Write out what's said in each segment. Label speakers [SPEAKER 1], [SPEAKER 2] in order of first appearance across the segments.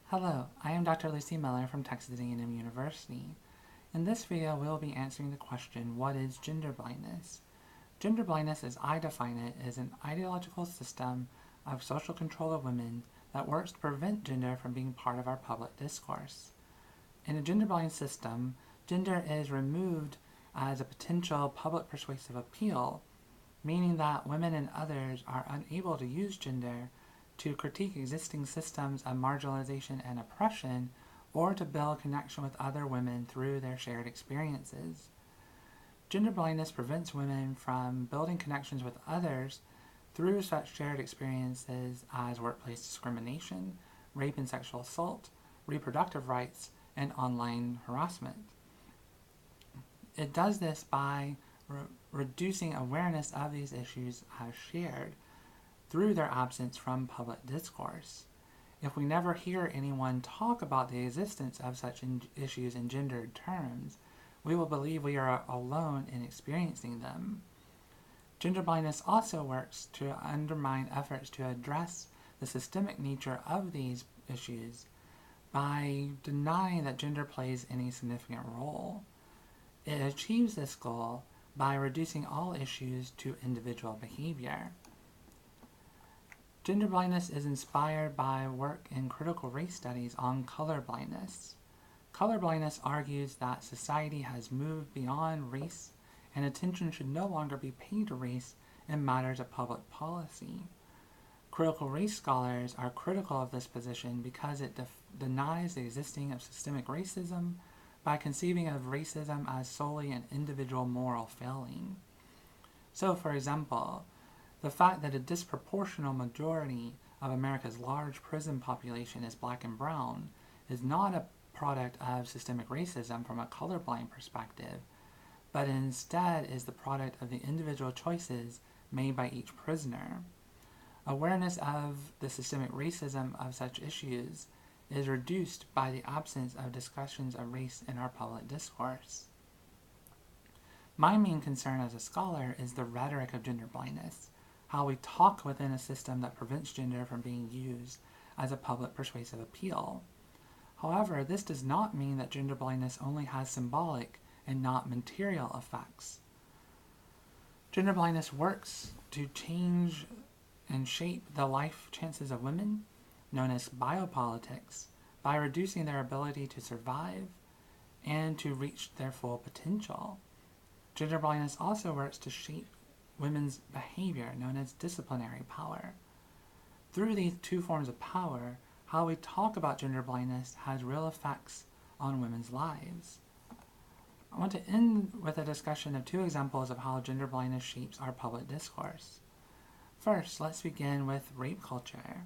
[SPEAKER 1] Hello, I am Dr. Lucy Miller from Texas A&M University. In this video, we will be answering the question, what is gender blindness? Gender blindness, as I define it, is an ideological system of social control of women that works to prevent gender from being part of our public discourse. In a gender-blind system, gender is removed as a potential public persuasive appeal, meaning that women and others are unable to use gender to critique existing systems of marginalization and oppression, or to build connection with other women through their shared experiences. Gender blindness prevents women from building connections with others through such shared experiences as workplace discrimination, rape and sexual assault, reproductive rights, and online harassment. It does this by reducing awareness of these issues as shared through their absence from public discourse. If we never hear anyone talk about the existence of such issues in gendered terms, we will believe we are alone in experiencing them. Gender blindness also works to undermine efforts to address the systemic nature of these issues by denying that gender plays any significant role. It achieves this goal by reducing all issues to individual behavior. Gender blindness is inspired by work in critical race studies on color blindness. Color blindness argues that society has moved beyond race and attention should no longer be paid to race in matters of public policy. Critical race scholars are critical of this position because it denies the existing of systemic racism by conceiving of racism as solely an individual moral failing. So, for example, the fact that a disproportionate majority of America's large prison population is black and brown is not a product of systemic racism from a colorblind perspective, but instead is the product of the individual choices made by each prisoner. Awareness of the systemic racism of such issues is reduced by the absence of discussions of race in our public discourse. My main concern as a scholar is the rhetoric of gender blindness, how we talk within a system that prevents gender from being used as a public persuasive appeal. However, this does not mean that gender blindness only has symbolic and not material effects. Gender blindness works to change and shape the life chances of women, known as biopolitics, by reducing their ability to survive and to reach their full potential. Gender blindness also works to shape women's behavior, known as disciplinary power. Through these two forms of power, how we talk about gender blindness has real effects on women's lives. I want to end with a discussion of two examples of how gender blindness shapes our public discourse. First, let's begin with rape culture.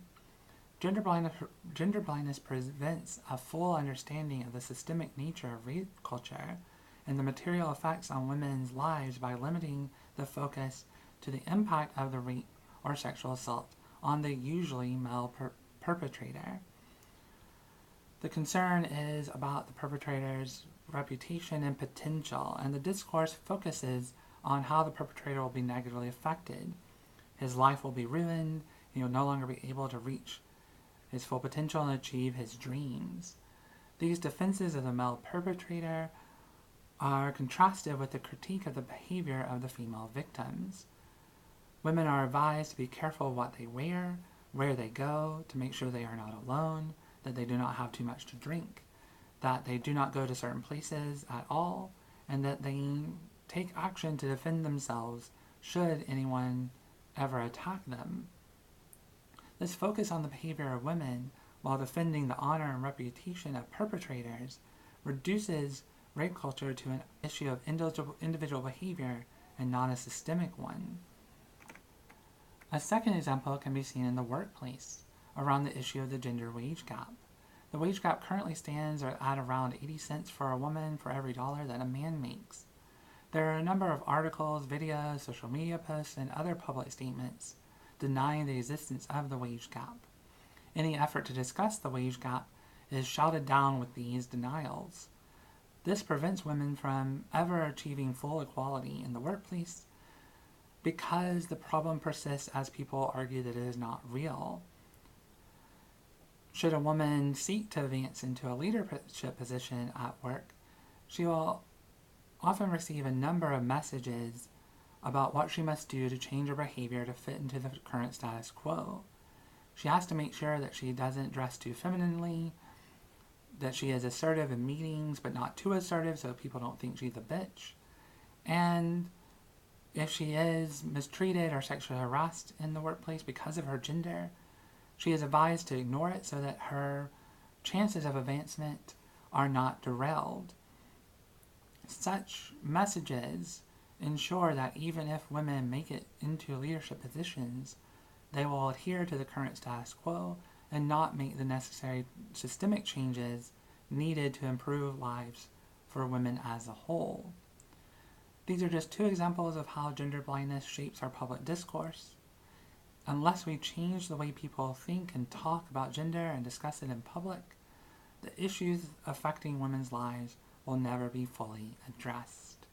[SPEAKER 1] Gender blindness prevents a full understanding of the systemic nature of rape culture and the material effects on women's lives by limiting the focus to the impact of the rape or sexual assault on the usually male perpetrator. The concern is about the perpetrator's reputation and potential, and the discourse focuses on how the perpetrator will be negatively affected. His life will be ruined, he will no longer be able to reach his full potential and achieve his dreams. These defenses of the male perpetrator are contrasted with the critique of the behavior of the female victims. Women are advised to be careful of what they wear, where they go, to make sure they are not alone, that they do not have too much to drink, that they do not go to certain places at all, and that they take action to defend themselves should anyone ever attack them. This focus on the behavior of women while defending the honor and reputation of perpetrators reduces rape culture to an issue of individual behavior and not a systemic one. A second example can be seen in the workplace around the issue of the gender wage gap. The wage gap currently stands at around 80 cents for a woman for every dollar that a man makes. There are a number of articles, videos, social media posts, and other public statements denying the existence of the wage gap. Any effort to discuss the wage gap is shouted down with these denials. This prevents women from ever achieving full equality in the workplace because the problem persists as people argue that it is not real. Should a woman seek to advance into a leadership position at work, she will often receive a number of messages about what she must do to change her behavior to fit into the current status quo. She has to make sure that she doesn't dress too femininely, that she is assertive in meetings but not too assertive so people don't think she's a bitch. And if she is mistreated or sexually harassed in the workplace because of her gender, she is advised to ignore it so that her chances of advancement are not derailed. Such messages ensure that even if women make it into leadership positions, they will adhere to the current status quo and not make the necessary systemic changes needed to improve lives for women as a whole. These are just two examples of how gender blindness shapes our public discourse. Unless we change the way people think and talk about gender and discuss it in public, the issues affecting women's lives will never be fully addressed.